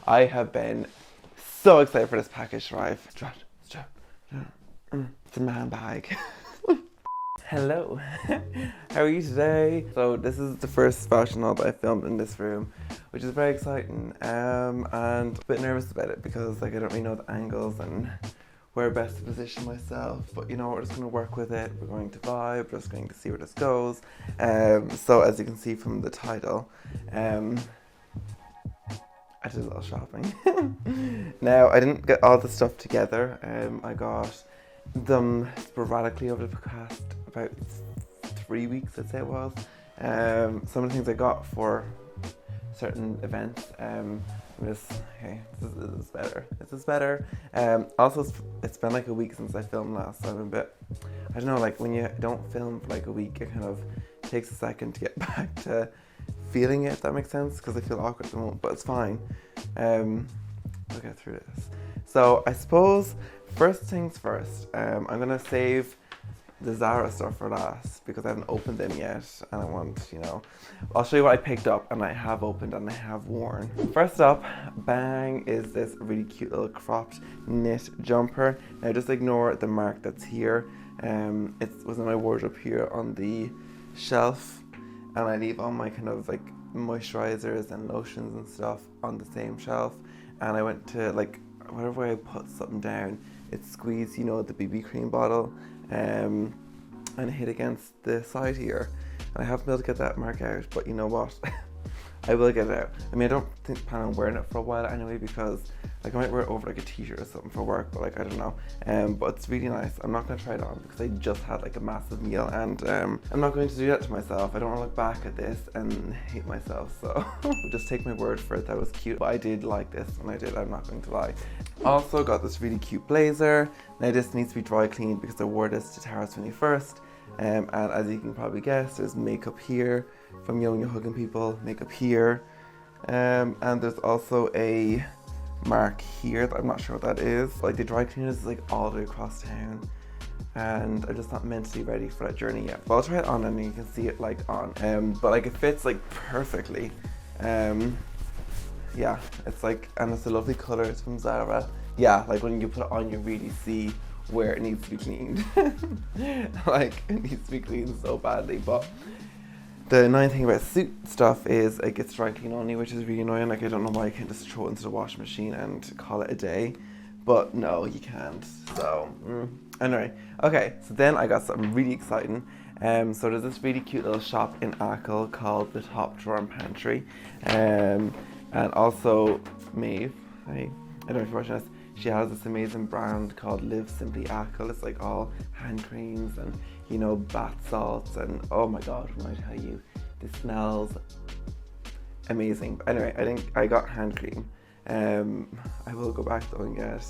I have been so excited for this package to arrive. It's a man bag. Hello, how are you today? So this is the first fashion haul that I filmed in this room, which is very exciting, and a bit nervous about it because like I don't really know the angles and where best to position myself, but you know, we're just going to work with it. We're going to vibe, we're just going to see where this goes. So as you can see from the title, I did a little shopping. Now, I didn't get all the stuff together. I got them sporadically over the past about 3 weeks, I'd say it was. Some of the things I got for certain events. Okay, this is better. This is better. Also, it's been like a week since I filmed last, so I'm a bit, I don't know, like when you don't film for like a week, it kind of takes a second to get back to feeling it, if that makes sense, because I feel awkward at the moment, but it's fine. We'll get through this. So I suppose, first things first, I'm gonna save the Zara stuff for last because I haven't opened them yet and I want, you know, I'll show you what I picked up and I have opened and I have worn. First up, bang, is this really cute little cropped knit jumper. Now just ignore the mark that's here. It was in my wardrobe here on the shelf, and I leave all my kind of like moisturizers and lotions and stuff on the same shelf, and I went to like, whenever I put something down, it squeezed, you know, the BB cream bottle and hit against the side here, and I haven't been able to get that mark out, but you know what, I will get it out. I mean, I don't plan on wearing it for a while anyway, because like I might wear it over like a t-shirt or something for work, but like I don't know. But it's really nice. I'm not going to try it on because I just had like a massive meal, and I'm not going to do that to myself. I don't want to look back at this and hate myself, so just take my word for it. That was cute, but I did like this when I did, I'm not going to lie. Also got this really cute blazer. Now this needs to be dry cleaned because I wore this to Tara's 21st, and as you can probably guess, there's makeup here from, you know, when you're hugging people, makeup here, and there's also a mark here that I'm not sure what that is. Like the dry cleaner is like all the way across town, and I'm just not mentally ready for that journey yet. But I'll try it on and you can see it like on, but like it fits like perfectly. Yeah, it's like, and it's a lovely color. It's from Zara. Yeah, like when you put it on, you really see where it needs to be cleaned. Like it needs to be cleaned so badly. But the annoying thing about suit stuff is it gets dry clean only, which is really annoying. Like I don't know why I can't just throw it into the washing machine and call it a day, but no, you can't. So anyway, okay. So then I got something really exciting. So there's this really cute little shop in Achill called the Drawer Pantry, and also Maeve. I don't know if you're watching this. She has this amazing brand called Live Simply Achill. It's like all hand creams and, you know, bath salts, and oh my god, when I tell you, this smells amazing. But anyway, I got hand cream. I will go back though and get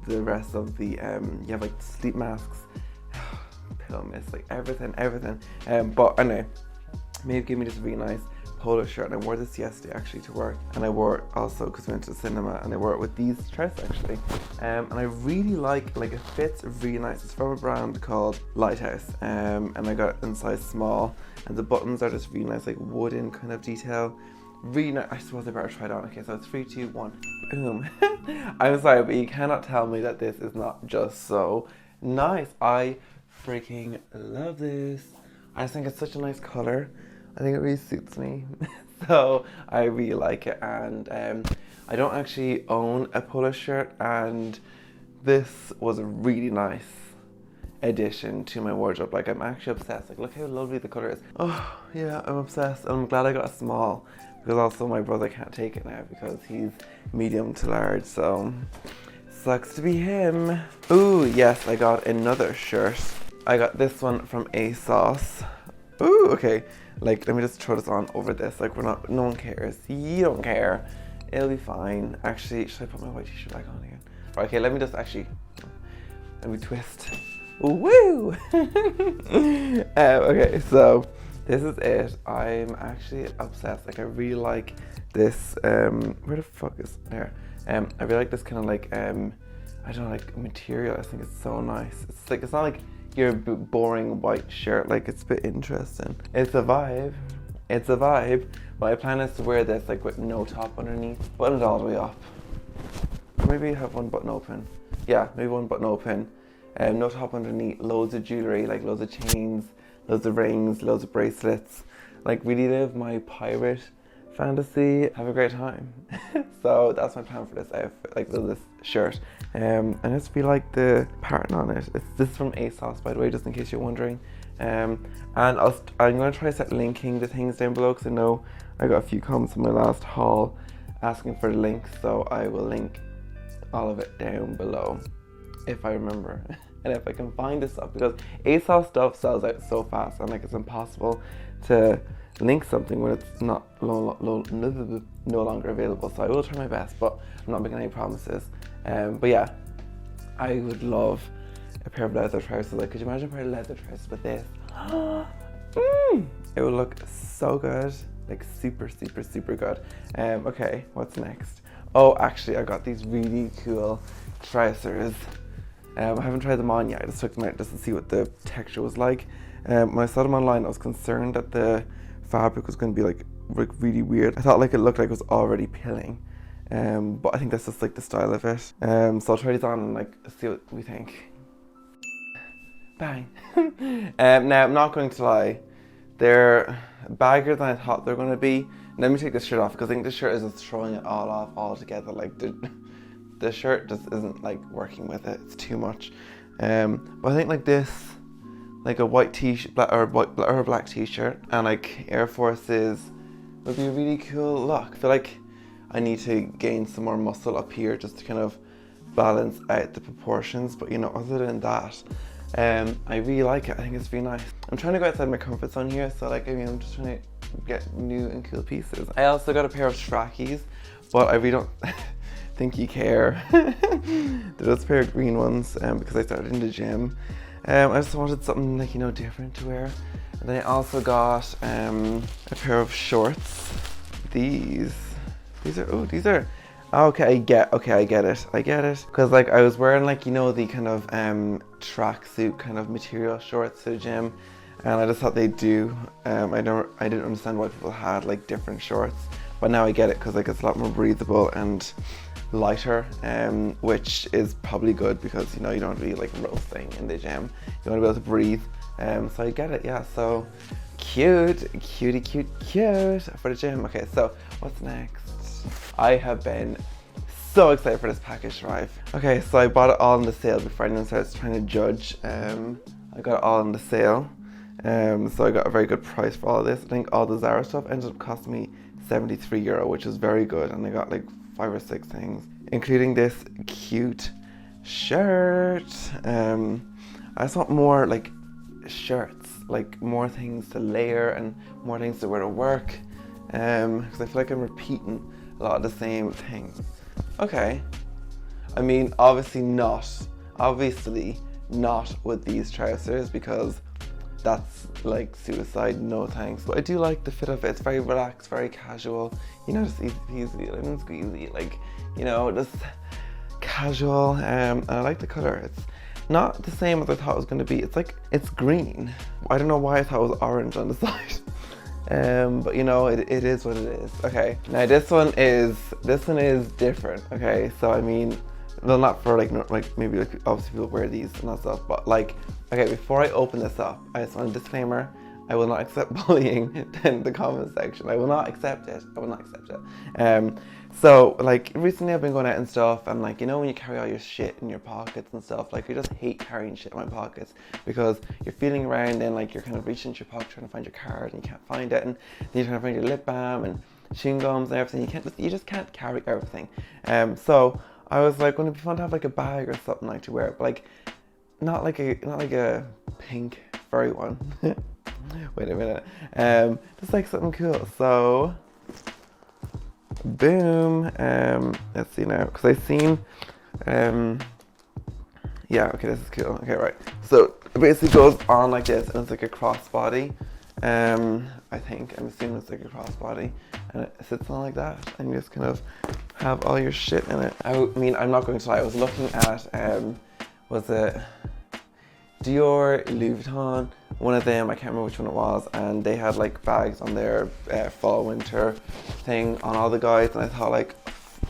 the rest of the, you have like sleep masks, pillow mist, like everything. But anyway, Maeve gave me this really nice polo shirt, and I wore this yesterday actually to work, and I wore it also because we went to the cinema, and I wore it with these shirts actually, and I really like it fits really nice. It's from a brand called Lighthouse, and I got it in size small, and the buttons are just really nice, like wooden kind of detail, really nice. I suppose I better try it on. Okay, so it's 3, 2, 1, boom. I'm sorry, but you cannot tell me that this is not just so nice. I freaking love this. I just think it's such a nice color. I think it really suits me, so I really like it. And I don't actually own a polo shirt, and this was a really nice addition to my wardrobe. Like I'm actually obsessed. Like look how lovely the color is. Oh yeah, I'm obsessed. I'm glad I got a small, because also my brother can't take it now because he's medium to large, so sucks to be him. Ooh yes, I got another shirt. I got this one from ASOS. Ooh, okay. Like, let me just throw this on over this. Like, no one cares. You don't care. It'll be fine. Actually, should I put my white t-shirt back on again? Okay, let me twist. Woo! Okay, so this is it. I'm actually obsessed. Like, I really like this, where the fuck is there? I really like this kind of like, I don't know, like material. I think it's so nice. It's like, it's not like your boring white shirt, like it's a bit interesting. It's a vibe. It's a vibe. My plan is to wear this like with no top underneath, button it all the way up. Or maybe have one button open. Yeah, maybe one button open. No top underneath, loads of jewellery, like loads of chains, loads of rings, loads of bracelets. Like really live my pirate fantasy, have a great time. So that's my plan for this outfit, like this shirt. And it's be like the pattern on it. This is from ASOS, by the way, just in case you're wondering. And I'm gonna try to start linking the things down below, because I know I got a few comments on my last haul asking for the link, so I will link all of it down below if I remember and if I can find this stuff, because ASOS stuff sells out so fast and like it's impossible to link something when it's not no longer available. So I will try my best, but I'm not making any promises. But yeah, I would love a pair of leather trousers. Like, could you imagine a pair of leather trousers with this? It would look so good, like super good. Okay, what's next? Oh, actually, I got these really cool trousers. I haven't tried them on yet. I just took them out just to see what the texture was like. When I saw them online, I was concerned that the fabric was going to be like really weird. I thought like it looked like it was already pilling, but I think that's just like the style of it. So I'll try these on and like see what we think. Bang. Now I'm not going to lie, they're baggier than I thought they're going to be. Let me take this shirt off, because I think this shirt is just throwing it all off altogether. Like the shirt just isn't like working with it. It's too much. But I think like this, like a white t-shirt or a black t-shirt and like Air Forces would be a really cool look. I feel like I need to gain some more muscle up here just to kind of balance out the proportions. But you know, other than that, I really like it. I think it's really nice. I'm trying to go outside my comfort zone here, so like, I mean, I'm just trying to get new and cool pieces. I also got a pair of trackies, but I really don't think you care. They're just a pair of green ones because I started in the gym. I just wanted something like, you know, different to wear. And then I also got a pair of shorts. These are okay, I get it. Because like I was wearing like, you know, the kind of tracksuit kind of material shorts to the gym, and I just thought they'd do. I didn't understand why people had like different shorts, but now I get it, because like it's a lot more breathable and lighter, which is probably good, because you know you don't really like roasting in the gym. You want to be able to breathe. So I get it, yeah. So cute for the gym. Okay, so what's next? I have been so excited for this package to arrive. Okay, so I bought it all on the sale before anyone starts trying to judge. I got it all on the sale. So I got a very good price for all of this. I think all the Zara stuff ended up costing me €73, which is very good. And I got like 5 or 6 things, including this cute shirt. I just want more like shirts, like more things to layer and more things to wear to work. Because I feel like I'm repeating a lot of the same things. Okay. I mean, obviously not with these trousers, because that's like suicide, no thanks. But I do like the fit of it. It's very relaxed, very casual, you know, just easy, lemon squeezy, like, you know, just casual. And I like the color. It's not the same as I thought it was going to be. It's like, it's green. I don't know why I thought it was orange on the side. But you know, it is what it is. Okay, now this one is different. Okay, so I mean, well, not for like maybe like obviously people wear these and that stuff, but like, okay, before I open this up, I just want a disclaimer. I will not accept bullying in the comment section. I will not accept it. So like recently I've been going out and stuff, and like, you know, when you carry all your shit in your pockets and stuff, like I just hate carrying shit in my pockets, because you're feeling around and like you're kind of reaching into your pocket trying to find your card and you can't find it, and then you're trying to find your lip balm and chewing gums and everything. You just can't carry everything. So I was like, wouldn't it be fun to have like a bag or something like to wear, but like not like a pink furry one. Wait a minute. Just like something cool. So boom. Let's see now, because I've seen yeah, okay, this is cool. Okay, right. So it basically goes on like this, and it's like a crossbody. I think, I'm assuming it's like a crossbody, and it sits on like that, and you just kind of have all your shit in it. I mean, I'm not going to lie, I was looking at, was it Dior, Louis Vuitton, one of them, I can't remember which one it was, and they had like bags on their fall winter thing on all the guys, and I thought like,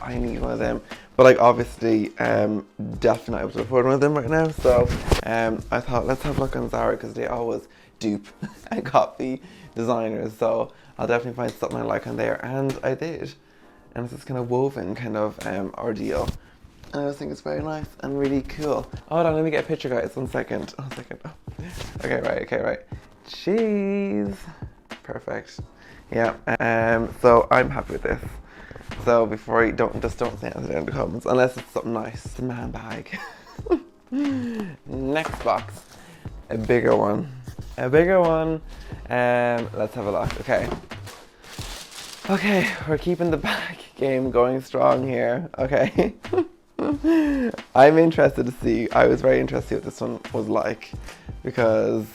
I need one of them. But like obviously, definitely not able to afford one of them right now, so I thought let's have a look on Zara because they always dupe and copy designers, so I'll definitely find something I like on there, and I did. And it's this kind of woven kind of ordeal. And I just think it's very nice and really cool. Hold on, let me get a picture, guys. 1 second. 1 second. Oh. Okay, right. Cheese. Perfect. Yeah. So I'm happy with this. So before you don't say anything in the comments, unless it's something nice. It's a man bag. Next box. A bigger one. Let's have a look. Okay, we're keeping the bag game going strong here. Okay. I'm interested to see. I was very interested to see what this one was like because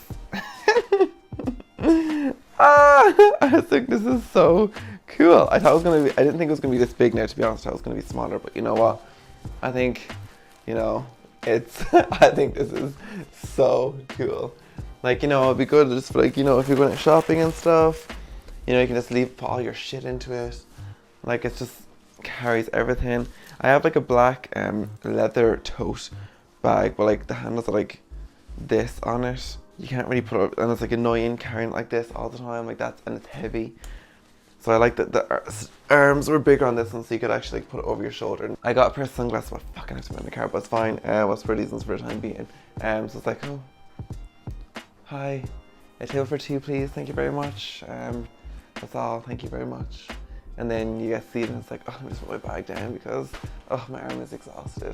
I think this is so cool. I thought it was gonna be. I didn't think it was gonna be this big now. To be honest, I thought it was gonna be smaller. But you know what? I think, it's. I think this is so cool. Like, it'd be good just for like, if you're going out shopping and stuff. You can just put all your shit into it. Like, it just carries everything. I have like a black leather tote bag, but like the handles are like this on it. You can't really put it, and it's like annoying carrying it like this all the time, like that, and it's heavy. So I like that the arms were bigger on this one, so you could actually like put it over your shoulder. I got a pair of sunglasses, but fucking have to put in the car, but it's fine. What's for reasons for the time being. So it's like, oh, hi, a table for two, please. Thank you very much. That's all. Thank you very much. And then you get seated and it's like, oh, let me just put my bag down because, oh, my arm is exhausted.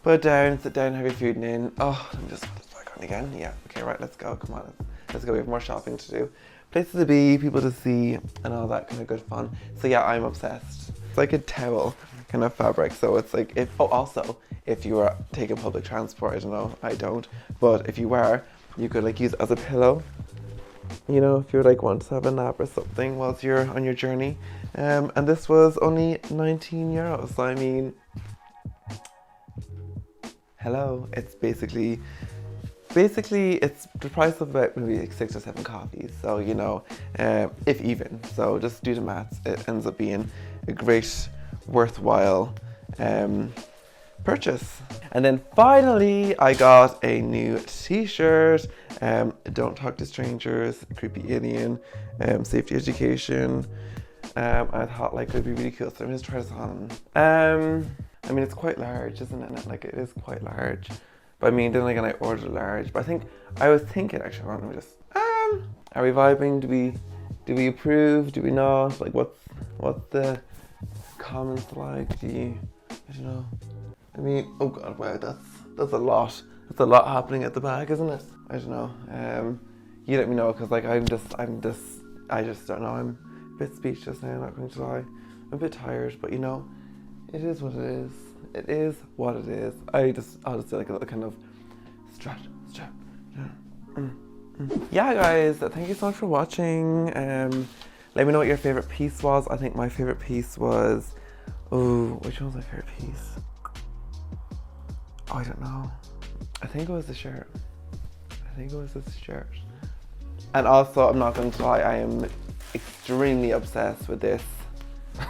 Put it down, sit down, have your food in. Oh, let me just put this back on again. Yeah, okay, right, let's go. Come on, let's go. We have more shopping to do. Places to be, people to see, and all that kind of good fun. So yeah, I'm obsessed. It's like a towel kind of fabric. So it's like, also, if you were taking public transport, I don't know, I don't. But if you were, you could like use it as a pillow. If you're like want to have a nap or something whilst you're on your journey. And this was only €19. So I mean, hello, it's basically it's the price of about maybe like 6 or 7 coffees. So, if even. So just do the maths. It ends up being a great, worthwhile purchase. And then finally, I got a new t-shirt. Don't talk to strangers, creepy alien, safety education. I thought like it would be really cool, so I'm just trying this on. I mean, it's quite large, isn't it? Like, it is quite large. But I mean, then again, I ordered a large. But I was thinking actually, let me just. Are we vibing? Do we approve? Do we not? Like, what's the comments like? I don't know. I mean, oh god, wow, that's a lot. That's a lot happening at the bag, isn't it? I don't know. You let me know, because like I just don't know. I'm a bit speechless now, not going to lie. I'm a bit tired, but it is what it is. It is what it is. I'll just do like a little kind of strut. Yeah, guys, thank you so much for watching. Let me know what your favorite piece was. I think my favorite piece was, which one was my favorite piece? Oh, I don't know. I think it was the shirt. And also, I'm not going to lie, I am extremely obsessed with this.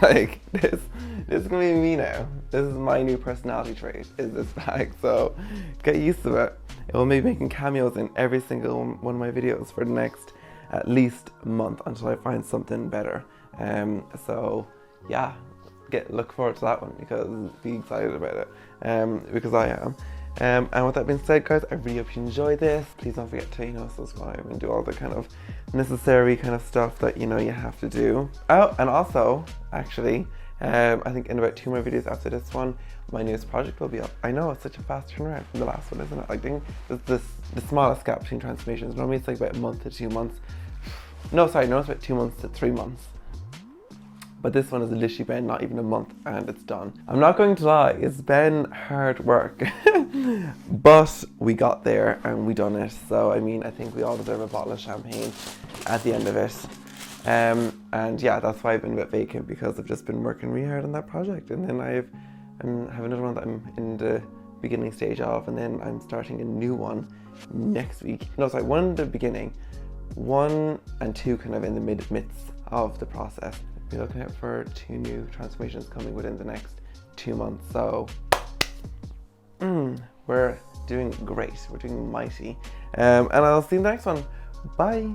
Like, this is gonna be me now. This is my new personality trait, is this bag. So get used to it. It will be making cameos in every single one of my videos for the next at least month until I find something better. So yeah, look forward to that one, because be excited about it, because I am. And with that being said, guys, I really hope you enjoyed this. Please don't forget to subscribe and do all the kind of necessary kind of stuff that you have to do. Oh, and also, actually, I think in about 2 more videos after this one, my newest project will be up. I know, it's such a fast turnaround from the last one, isn't it? I think the smallest gap between transformations. Normally it's like about a month to 2 months. No, sorry, no, it's about 2 months to 3 months. But this one has literally been not even a month and it's done. I'm not going to lie, it's been hard work. But we got there and we done it. So I mean, I think we all deserve a bottle of champagne at the end of it. And yeah, that's why I've been a bit vacant, because I've just been working really hard on that project. And then I have another one that I'm in the beginning stage of, and then I'm starting a new one next week. No, sorry, 1 in the beginning, 1 and 2 kind of in the midst of the process. Be looking out for 2 new transformations coming within the next 2 months. So we're doing great. We're doing mighty. And I'll see you in the next one. Bye.